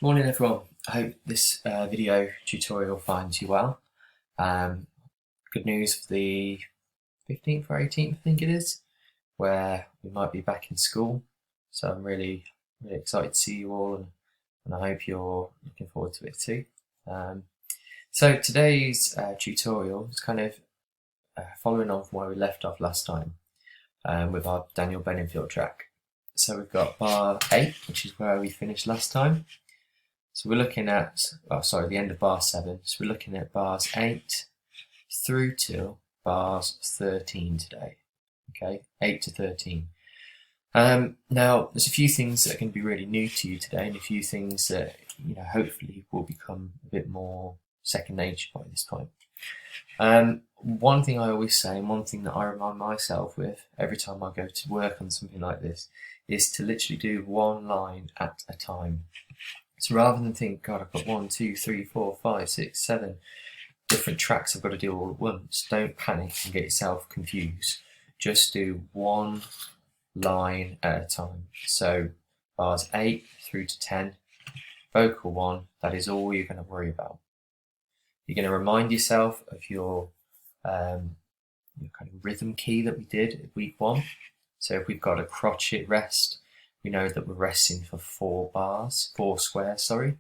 Morning everyone, I hope this video tutorial finds you well. Good news for the 15th or 18th I think it is, where we might be back in school. So I'm really excited to see you all and I hope you're looking forward to it too. So today's tutorial is kind of following on from where we left off last time with our Daniel Bedingfield track. So we've got bar 8, which is where we finished last time. So we're looking at, the end of bar 7. So we're looking at bars 8 through to bars 13 today. Okay, 8 to 13. Now, there's a few things that are going to be really new to you today, and a few things that hopefully will become a bit more second nature by this point. One thing I always say, and one thing that I remind myself with every time I go to work on something like this, is to literally do one line at a time. So rather than think, God, I've got 1, 2, 3, 4, 5, 6, 7 different tracks I've got to do all at once, don't panic and get yourself confused. Just do one line at a time. So bars 8 through to 10, vocal 1, that is all you're going to worry about. You're going to remind yourself of your kind of rhythm key that we did at week 1. So if we've got a crotchet rest, we know that we're resting for 4 squares, sorry.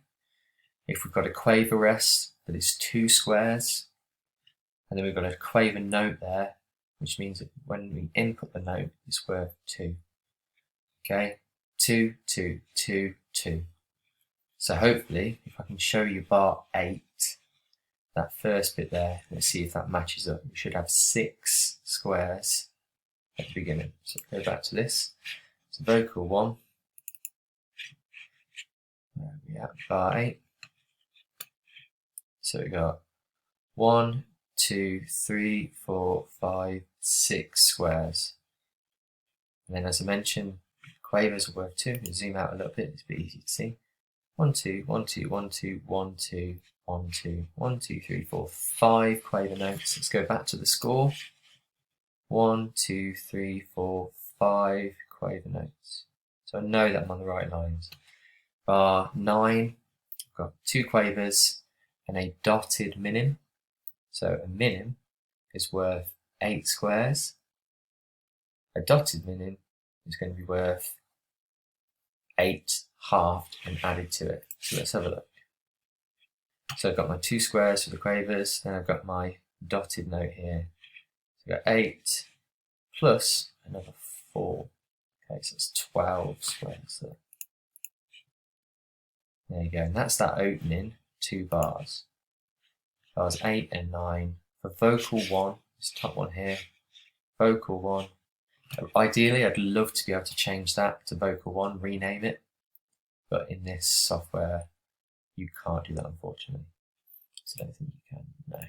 If we've got a quaver rest, that is 2 squares. And then we've got a quaver note there, which means that when we input the note, it's worth 2. Okay, 2, 2, 2, 2. So hopefully, if I can show you bar 8, that first bit there, let's see if that matches up. We should have 6 squares at the beginning. So go back to this. So vocal 1, there we have bar 8. So we got 1, 2, 3, 4, 5, 6 squares. And then as I mentioned, quavers are worth 2. We'll zoom out a little bit, it's a bit easy to see. 1, 2, 1, 2, 1, 2, 1, 2, 1, 2, 1, 2, 3, 4, 5 quaver notes. Let's go back to the score. 1, 2, 3, 4, 5 quaver notes. So I know that I'm on the right lines. Bar 9, I've got 2 quavers and a dotted minim. So a minim is worth 8 squares. A dotted minim is going to be worth 8 halved and added to it. So let's have a look. So I've got my 2 squares for the quavers, then I've got my dotted note here. So I've got 8 plus another 4. Okay, so it's 12 squares there. There you go, and that's that opening 2 bars. Bars 8 and 9. For vocal 1, this top one here, vocal 1. Ideally, I'd love to be able to change that to vocal 1, rename it, but in this software, you can't do that, unfortunately. So I don't think you can, no.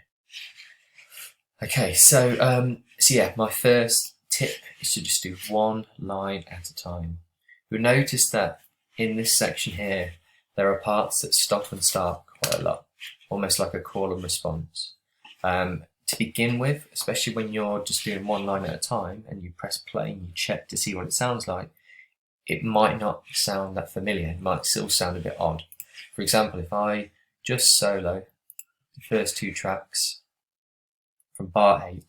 Okay, so yeah, my first tip is to just do one line at a time. You'll notice that in this section here, there are parts that stop and start quite a lot, almost like a call and response. To begin with, especially when you're just doing one line at a time and you press play and you check to see what it sounds like, it might not sound that familiar. It might still sound a bit odd. For example, if I just solo the first 2 tracks from bar 8,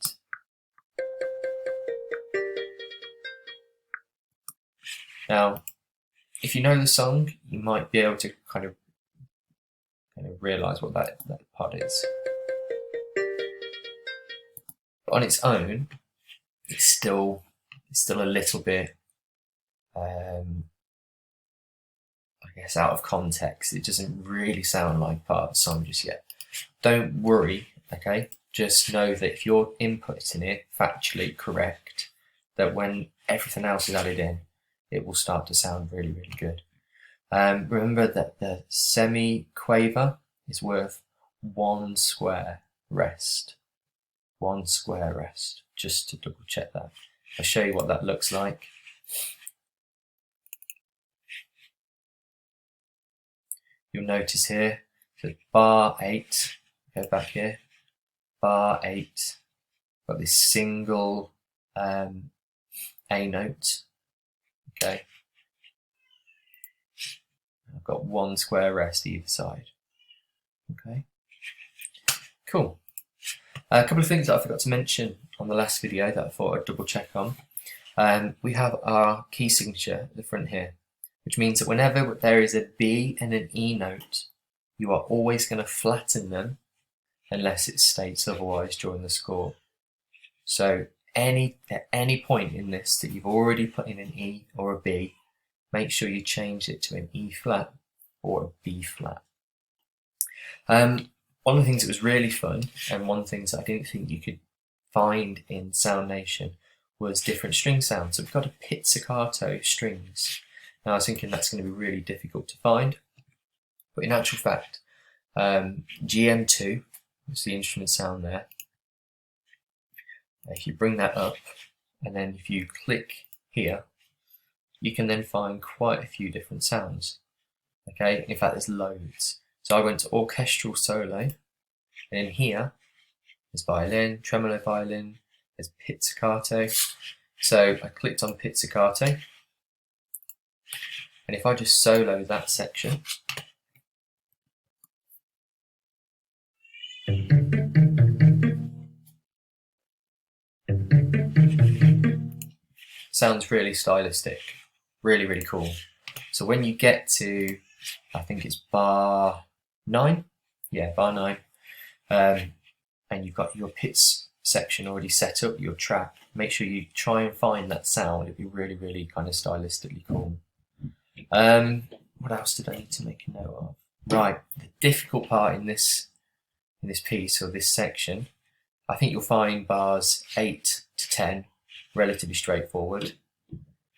now if you know the song, you might be able to kind of realise what that part is. But on its own, it's still a little bit, I guess, out of context. It doesn't really sound like part of the song just yet. Don't worry, okay? Just know that if you're inputting it factually correct, that when everything else is added in, it will start to sound really, really good. Remember that the semi-quaver is worth 1 square rest. 1 square rest, just to double check that. I'll show you what that looks like. You'll notice here that bar 8, go back here, bar 8, got this single A note, okay. I've got one square rest either side. Okay, cool. A couple of things that I forgot to mention on the last video that I thought I'd double check on. We have our key signature at the front here, which means that whenever there is a B and an E note, you are always going to flatten them unless it states otherwise during the score. So at any point in this that you've already put in an E or a B, make sure you change it to an E flat or a B flat. One of the things that was really fun, and one of the things that I didn't think you could find in Sound Nation, was different string sounds. So we've got a pizzicato strings. Now I was thinking that's going to be really difficult to find, but in actual fact, GM2 is the instrument sound there. If you bring that up, and then if you click here, you can then find quite a few different sounds. Okay, in fact there's loads. So I went to orchestral solo, and in here there's violin, tremolo violin, there's pizzicato. So I clicked on pizzicato, and if I just solo that section, sounds really stylistic, really cool. So when you get to, I think it's bar 9, yeah, bar 9, and you've got your pizz section already set up, your track, make sure you try and find that sound. It'd be really kind of stylistically cool. What else did I need to make a note of? Right, the difficult part in this piece or this section, I think you'll find bars 8 to 10 relatively straightforward.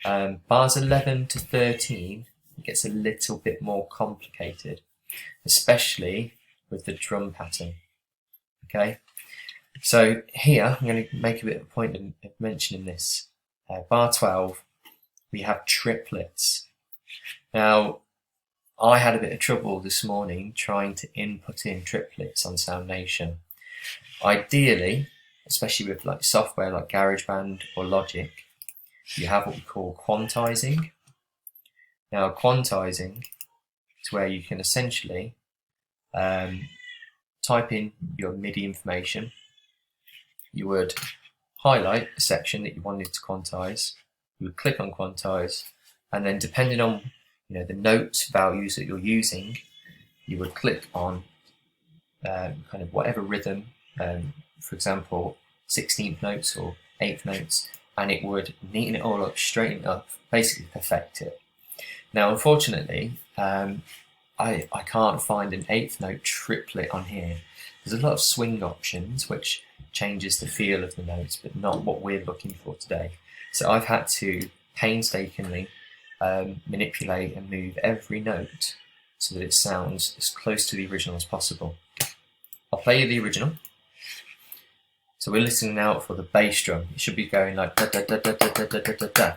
Bars 11 to 13 it gets a little bit more complicated, especially with the drum pattern. Okay, so here I'm going to make a bit of a point of mentioning this. Bar 12, we have triplets. Now, I had a bit of trouble this morning trying to input in triplets on Sound Nation. Ideally, especially with like software like GarageBand or Logic, you have what we call quantizing. Now, quantizing is where you can essentially type in your MIDI information. You would highlight a section that you wanted to quantize. You would click on quantize, and then depending on the note values that you're using, you would click on kind of whatever rhythm, for example, 16th notes or 8th notes, and it would neaten it all up, straighten it up, basically perfect it. Now, unfortunately, I can't find an 8th note triplet on here. There's a lot of swing options, which changes the feel of the notes, but not what we're looking for today. So I've had to painstakingly manipulate and move every note so that it sounds as close to the original as possible. I'll play you the original. So we're listening now for the bass drum. It should be going like da da da da da da da da da.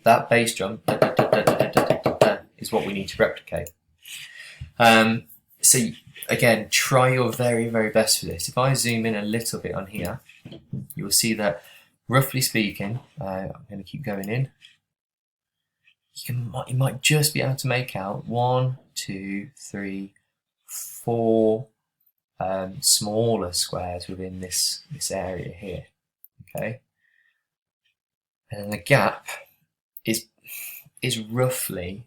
That bass drum da, da, da, da, da, da, da, da, is what we need to replicate. So again, try your very best for this. If I zoom in a little bit on here, you'll see that roughly speaking, I'm going to keep going in. You might just be able to make out 1, 2, 3, 4 smaller squares within this area here. Okay, and the gap is roughly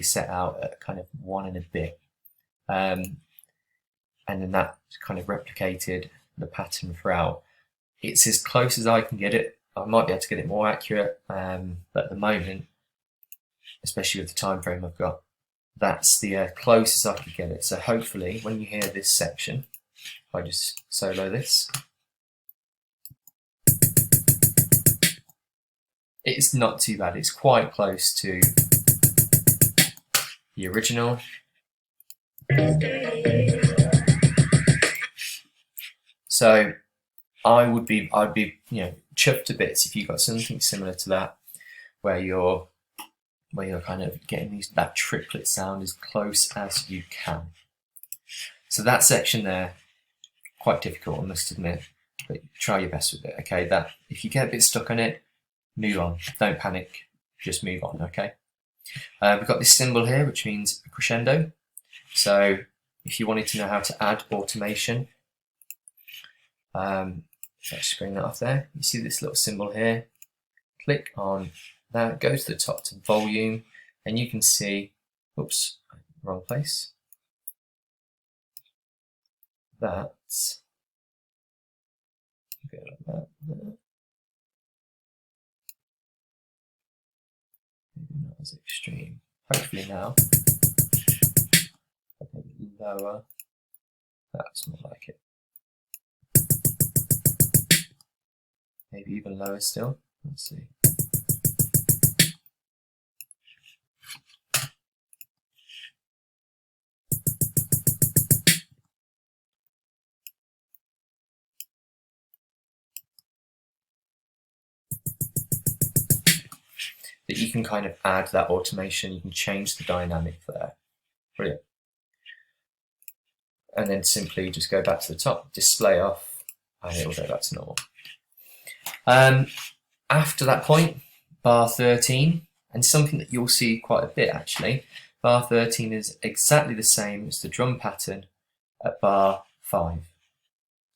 set out at kind of 1 and a bit, and then that kind of replicated the pattern throughout. It's as close as I can get it. I might be able to get it more accurate, but at the moment, especially with the time frame I've got, that's the closest I could get it. So hopefully when you hear this section, if I just solo this, it's not too bad. It's quite close to the original. So I'd be chuffed to bits if you got something similar to that, where you're kind of getting that triplet sound as close as you can. So that section there, quite difficult, I must admit. but try your best with it, okay? That if you get a bit stuck on it, move on. Don't panic, just move on, okay? We've got this symbol here, which means a crescendo. So if you wanted to know how to add automation, let's just bring that off there. You see this little symbol here? Click on that, go to the top to volume, and you can see, oops, wrong place. That's a bit like that. Maybe not as extreme. Hopefully now, a bit lower. That's more like it. Maybe even lower still. Let's see. That you can kind of add that automation, you can change the dynamic there. Brilliant. And then simply just go back to the top, display off, and it will go back to normal. After that point, bar 13, and something that you'll see quite a bit actually, bar 13 is exactly the same as the drum pattern at bar 5.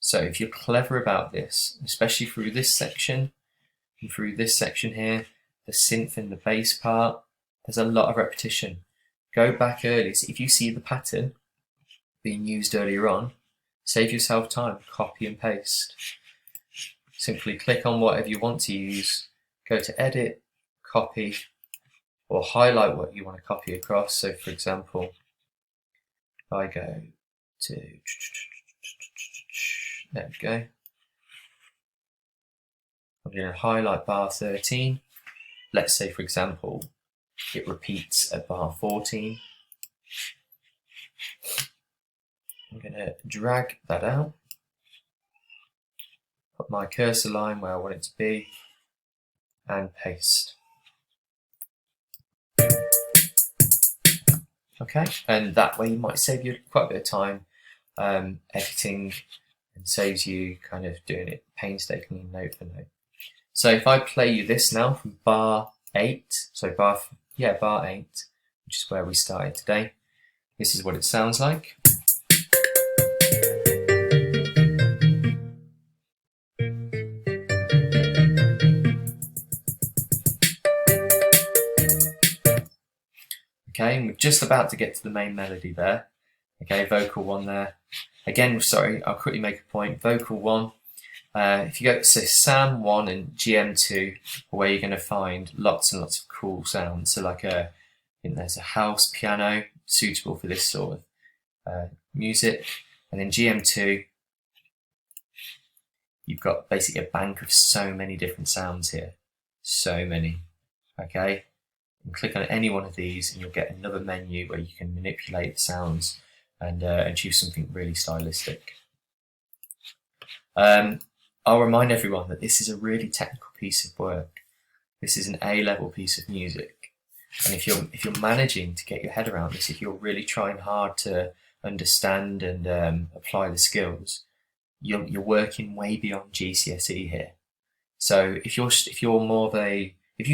So if you're clever about this, especially through this section and through this section here, the synth and the bass part, there's a lot of repetition. Go back early. So if you see the pattern being used earlier on, save yourself time, copy and paste. Simply click on whatever you want to use, go to edit, copy, or highlight what you want to copy across. So for example, if I go to, there we go. I'm going to highlight bar 13. Let's say, for example, it repeats at bar 14. I'm going to drag that out, put my cursor line where I want it to be, and paste. Okay, and that way you might save you quite a bit of time editing, and saves you kind of doing it painstakingly note for note. So if I play you this now from bar 8, so bar 8, which is where we started today, this is what it sounds like. Okay, and we're just about to get to the main melody there. Okay, vocal 1 there. Again, sorry, I'll quickly make a point. Vocal 1. If you go to Sam 1 and GM2, where you're going to find lots and lots of cool sounds. So like I think there's a house piano suitable for this sort of music. And then GM2, you've got basically a bank of so many different sounds here. So many. Okay? And click on any one of these and you'll get another menu where you can manipulate the sounds and choose something really stylistic. I'll remind everyone that this is a really technical piece of work. This is an A-level piece of music, and if you're managing to get your head around this, if you're really trying hard to understand and apply the skills, you're working way beyond GCSE here. So if you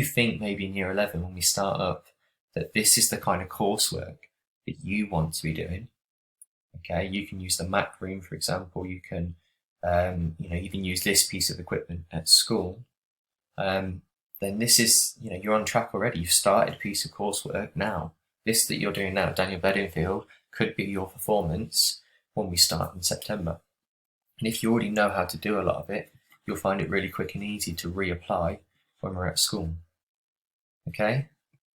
think maybe in year 11 when we start up that this is the kind of coursework that you want to be doing, okay, you can use the Mac room, for example. You can you can use this piece of equipment at school, then this is, you're on track already. You've started a piece of coursework now. This that you're doing now at Daniel Bedingfield could be your performance when we start in September. And if you already know how to do a lot of it, you'll find it really quick and easy to reapply when we're at school. Okay?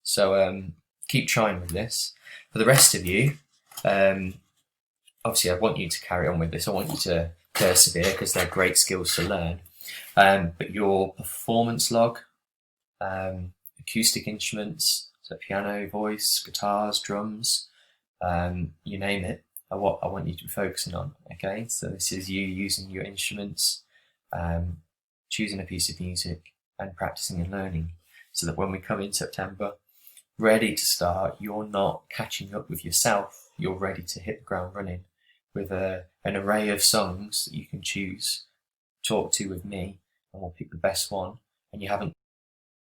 So keep trying with this. For the rest of you, obviously I want you to carry on with this. I want you to persevere because they're great skills to learn. But your performance log, acoustic instruments, so piano, voice, guitars, drums, you name it, I want you to be focusing on. Okay, so this is you using your instruments, choosing a piece of music and practicing and learning, so that when we come in September, ready to start, you're not catching up with yourself, you're ready to hit the ground running with an array of songs that you can choose talk to with me, and we'll pick the best one, and you haven't